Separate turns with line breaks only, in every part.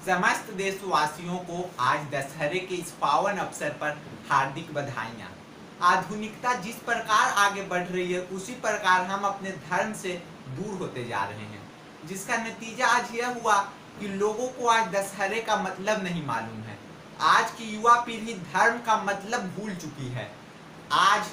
समस्त देशवासियों को आज दशहरे के इस पावन अवसर पर हार्दिक बधाइयाँ। आधुनिकता जिस प्रकार आगे बढ़ रही है उसी प्रकार हम अपने धर्म से दूर होते जा रहे हैं, जिसका नतीजा आज यह हुआ कि लोगों को आज दशहरे का मतलब नहीं मालूम है। आज की युवा पीढ़ी धर्म का मतलब भूल चुकी है। आज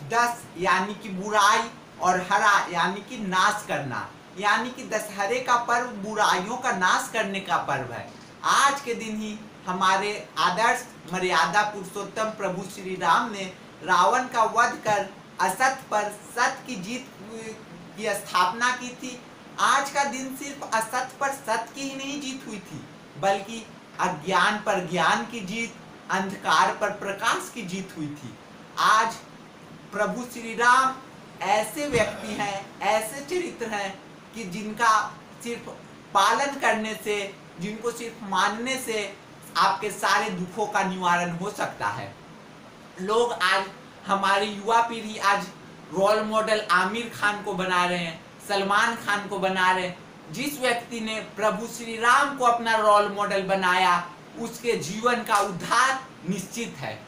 10 यानी कि बुराई और हरा यानी कि नाश करना, यानी कि दशहरे का पर्व बुराइयों का नाश करने का पर्व है। आज के दिन ही हमारे आदर्श मर्यादा पुरुषोत्तम प्रभु श्री राम ने रावण का वध कर असत पर सत्य की जीत की स्थापना की थी। आज का दिन सिर्फ असत पर सत्य की ही नहीं जीत हुई थी, बल्कि अज्ञान पर ज्ञान की जीत, अंधकार पर प्रकाश की जीत हुई थी। आज प्रभु श्री राम ऐसे व्यक्ति हैं, ऐसे चरित्र हैं कि जिनका सिर्फ पालन करने से, जिनको सिर्फ मानने से आपके सारे दुखों का निवारण हो सकता है। लोग आज, हमारी युवा पीढ़ी आज रोल मॉडल आमिर खान को बना रहे हैं, सलमान खान को बना रहे हैं। जिस व्यक्ति ने प्रभु श्री राम को अपना रोल मॉडल बनाया उसके जीवन का उद्धार निश्चित है।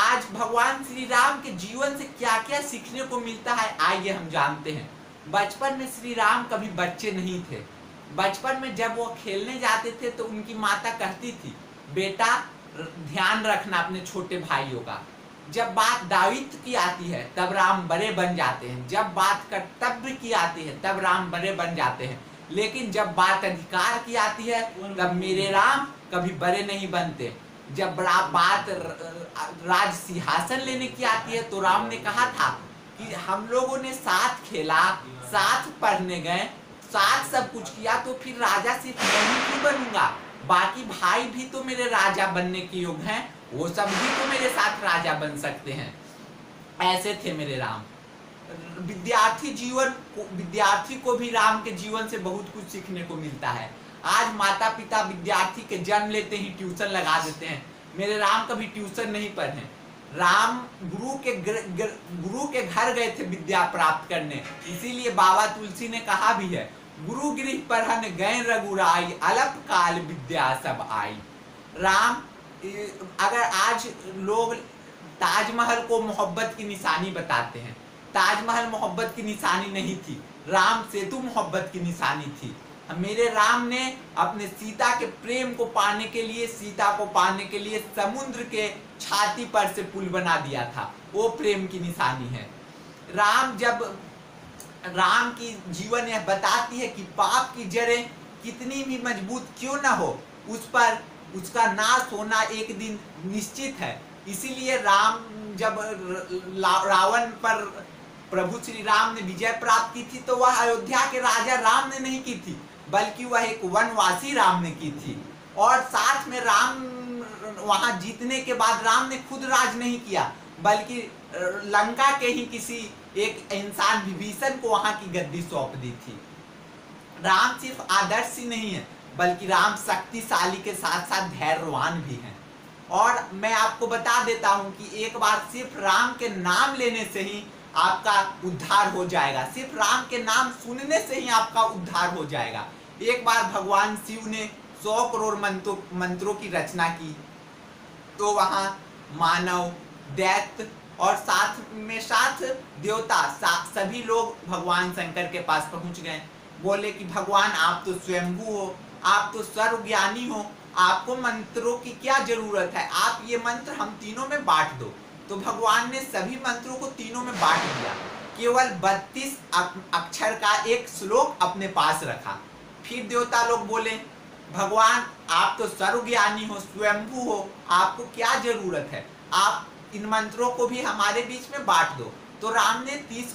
आज भगवान श्री राम के जीवन से क्या क्या सीखने को मिलता है, आइए हम जानते हैं। बचपन में श्री राम कभी बच्चे नहीं थे। बचपन में जब वो खेलने जाते थे तो उनकी माता कहती थी, बेटा ध्यान रखना अपने छोटे भाइयों का। जब बात दायित्व की आती है तब राम बड़े बन जाते हैं, जब बात कर्तव्य की आती है तब राम बड़े बन जाते हैं, लेकिन जब बात अधिकार की आती है तब मेरे राम कभी बड़े नहीं बनते। जब बात राज सिंहासन लेने की आती है तो राम ने कहा था कि हम लोगों ने साथ खेला, साथ पढ़ने गए, साथ सब कुछ किया, तो फिर राजा सिर्फ मैं ही क्यों बनूंगा? बाकी भाई भी तो मेरे राजा बनने के योग्य हैं, वो सब भी तो मेरे साथ राजा बन सकते हैं। ऐसे थे मेरे राम। विद्यार्थी को भी राम के जीवन से बहुत कुछ सीखने को मिलता है। आज माता पिता विद्यार्थी के जन्म लेते ही ट्यूशन लगा देते हैं। मेरे राम कभी ट्यूशन नहीं पढ़े। राम गुरु के घर गए थे विद्या प्राप्त करने, इसीलिए बाबा तुलसी ने कहा भी है, गुरु गृह पढ़न गए रघुराई, अल्प काल विद्या सब आई। राम, अगर आज लोग ताजमहल को मोहब्बत की निशानी बताते हैं, ताजमहल मोहब्बत की निशानी नहीं थी, राम सेतु मोहब्बत की निशानी थी। मेरे राम ने अपने सीता के प्रेम को पाने के लिए, सीता को पाने के लिए समुद्र के छाती पर से पुल बना दिया था, वो प्रेम की निशानी है। राम की जीवन यह बताती है कि पाप की जड़ें कितनी भी मजबूत क्यों ना हो, उस पर उसका नाश होना एक दिन निश्चित है। इसीलिए राम, जब रावण पर प्रभु श्री राम ने विजय प्राप्त की थी तो वह अयोध्या के राजा राम ने नहीं की थी, बल्कि वह एक वनवासी राम ने की थी। और साथ में राम वहां जीतने के बाद राम ने खुद राज नहीं किया, बल्कि लंका के ही किसी एक इंसान विभीषण को वहां की गद्दी सौंप दी थी। राम सिर्फ आदर्श ही नहीं है, बल्कि राम शक्तिशाली के साथ साथ धैर्यवान भी हैं। और मैं आपको बता देता हूं कि एक बार सिर्फ राम के नाम लेने से ही आपका उद्धार हो जाएगा। सिर्फ राम के नाम सुनने से ही आपका उद्धार हो जाएगा। एक बार भगवान शिव ने 100 करोड़ मंत्रों की रचना की, तो वहां मानव, दैत्य और साथ देवता सभी लोग भगवान शंकर के पास पहुंच गए। बोले कि भगवान आप तो स्वयंभू हो, आप तो सर्वज्ञानी हो, आपको मंत्रों की क्या जरूरत है, आप ये मंत्र हम तीनों में बांट दो। तो भगवान ने सभी मंत्रों को तीनों में बांट दिया, केवल 32 अक्षर का एक श्लोक अपने पास रखा। फिर देवता लोग बोले, भगवान आप तो सर्वज्ञानी हो, स्वयंभू हो, आपको क्या जरूरत है, आप इन मंत्रों को भी हमारे बीच में बांट दो। तो राम ने 30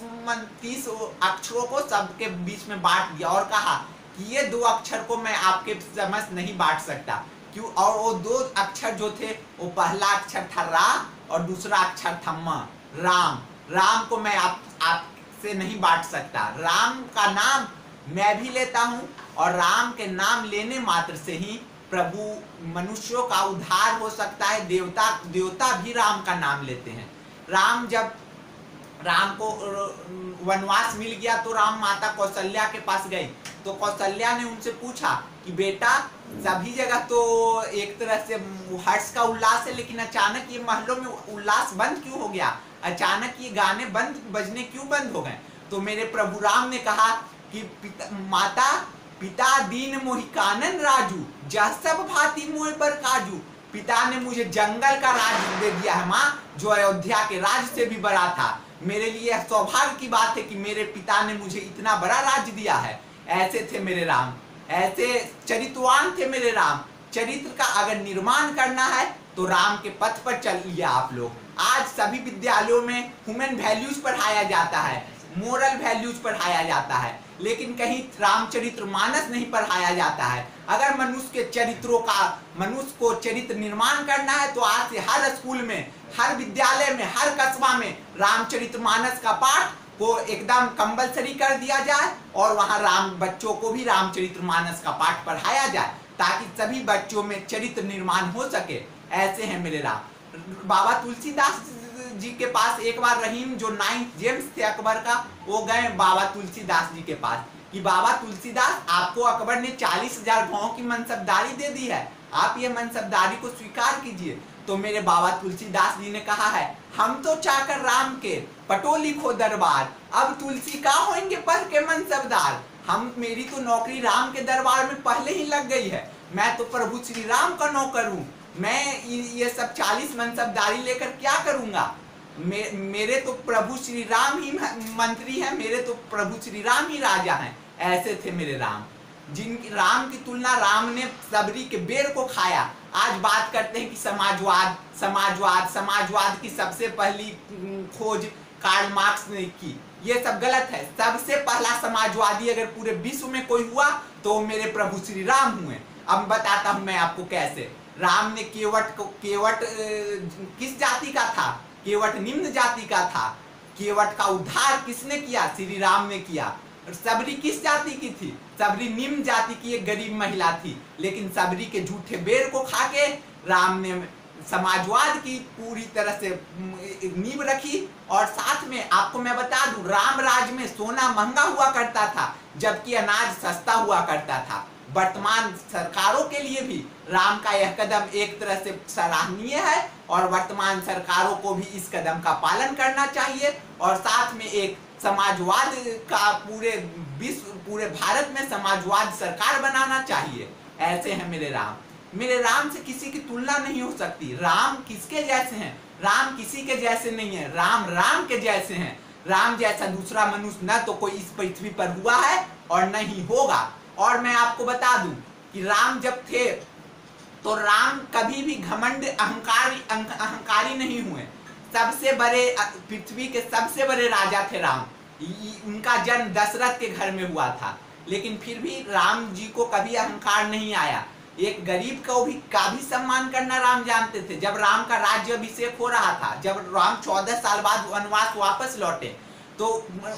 अक्षरों को सबके बीच में बांट दिया और कहा कि ये 2 अक्षर को मैं आपके समझ नहीं बांट सकता, क्यों? और वो 2 अक्षर जो थे, वो पहला अक्षर था रा और दूसरा अक्षर था म, राम। राम को मैं आपसे नहीं बांट सकता। राम का नाम मैं भी लेता हूँ और राम के नाम लेने मात्र से ही प्रभु मनुष्यों का उद्धार हो सकता है। देवता भी राम का नाम लेते हैं। जब राम को वनवास मिल गया तो राम माता कौशल्या के पास गई, तो कौशल्या ने उनसे पूछा कि बेटा सभी जगह तो एक तरह से हर्ष का उल्लास है, लेकिन अचानक ये महलों में उल्लास बंद क्यों हो गया, अचानक ये गाने बजने क्यों बंद हो गए। तो मेरे प्रभु राम ने कहा कि माता पिता दीन मोहि कानन राजू, जह सब भांति मोहि बर काजू। पिता ने मुझे जंगल का राज दे दिया है माँ, जो अयोध्या के राज से भी बड़ा था। मेरे लिए सौभाग्य की बात है कि मेरे पिता ने मुझे इतना बड़ा राज दिया है। ऐसे थे मेरे राम, ऐसे चरित्रवान थे मेरे राम। चरित्र का अगर निर्माण करना है तो राम के पथ पर चलिए आप लोग। आज सभी विद्यालयों में ह्यूमन वैल्यूज पढ़ाया जाता है, मोरल वैल्यूज पढ़ाया जाता है, लेकिन कहीं रामचरित्र मानस नहीं पढ़ाया जाता है। अगर मनुष्य के चरित्रों का, मनुष्य को चरित्र निर्माण करना है तो आज से हर स्कूल में, हर विद्यालय में, हर कस्बा में रामचरित्र मानस का पाठ को एकदम कंपलसरी कर दिया जाए और वहां बच्चों को भी रामचरित्र मानस का पाठ पढ़ाया जाए, ताकि सभी बच्चों में चरित्र निर्माण हो सके। ऐसे हैं मेरे राम। बाबा तुलसीदास जी के पास एक बार रहीम, जो 9th जेम्स थे अकबर का, वो गए बाबा तुलसीदास जी के पास कि बाबा तुलसीदास, आपको अकबर ने 40,000 गांव की मनसबदारी दे दी है, आप ये मनसबदारी को स्वीकार कीजिए। तो मेरे बाबा तुलसीदास जी ने कहा है, हम तो चाकर राम के पटो लिखो दरबार, अब तुलसी का होंगे पढ़ के मनसबदार। मेरी तो नौकरी राम के दरबार में पहले ही लग गई है, मैं तो प्रभु श्री राम का नौकर हूँ, मैं ये सब 40 मनसबदारी लेकर क्या करूंगा। मेरे तो प्रभु श्री राम ही मंत्री हैं, मेरे तो प्रभु श्री राम ही राजा हैं। ऐसे थे मेरे राम, जिनकी राम की तुलना, राम ने सबरी के बेर को खाया। आज बात करते हैं कि समाजवाद समाजवाद समाजवाद की सबसे पहली खोज कार्ल मार्क्स ने की, ये सब गलत है। सबसे पहला समाजवादी अगर पूरे विश्व में कोई हुआ तो मेरे प्रभु श्री राम हुए। अब बताता हूं मैं आपको कैसे। राम ने केवट किस जाति का था, केवट निम्न जाति का था। केवट का उद्धार किसने किया, श्री राम ने किया। सबरी किस जाति की थी, सबरी निम्न जाति की एक गरीब महिला थी, लेकिन सबरी के झूठे बेर को खा के राम ने समाजवाद की पूरी तरह से नींव रखी। और साथ में आपको मैं बता दूं, राम राज में सोना महंगा हुआ करता था, जबकि अनाज सस्ता हुआ करता था। वर्तमान सरकारों के लिए भी राम का यह कदम एक तरह से सराहनीय है, और वर्तमान सरकारों को भी इस कदम का पालन करना चाहिए, और साथ में एक समाजवाद का पूरे विश्व, पूरे भारत में समाजवाद सरकार बनाना चाहिए। ऐसे हैं मेरे राम। मेरे राम से किसी की तुलना नहीं हो सकती। राम किसके जैसे हैं, राम किसी के जैसे नहीं है, राम राम के जैसे हैं। राम जैसा दूसरा मनुष्य न तो कोई इस पृथ्वी पर हुआ है और न ही होगा। और मैं आपको बता दूं कि राम जब थे तो राम कभी भी घमंड अहंकारी नहीं हुए। सबसे बड़े, पृथ्वी के सबसे बड़े राजा थे राम। उनका जन्म दशरथ के घर में हुआ था, लेकिन फिर भी राम जी को कभी अहंकार नहीं आया। एक गरीब को भी का भी सम्मान करना राम जानते थे। जब राम का राज्य अभिषेक हो रहा था, जब राम 14 साल बाद वनवास वापस लौटे, तो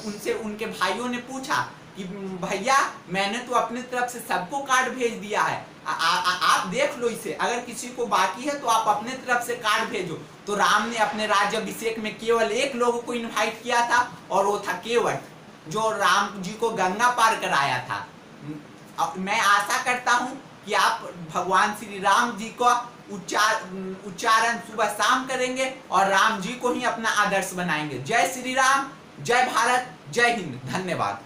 उनसे उनके भाइयों ने पूछा कि भैया, मैंने तो अपने तरफ से सबको कार्ड भेज दिया है, आप देख लो इसे, अगर किसी को बाकी है तो आप अपने तरफ से कार्ड भेजो। तो राम ने अपने राज्य अभिषेक में केवल एक लोग को इनवाइट किया था, और वो था केवट, जो राम जी को गंगा पार कराया था। मैं आशा करता हूँ कि आप भगवान श्री राम जी को उच्चारण सुबह शाम करेंगे और राम जी को ही अपना आदर्श बनाएंगे। जय श्री राम, जय भारत, जय हिंद। धन्यवाद।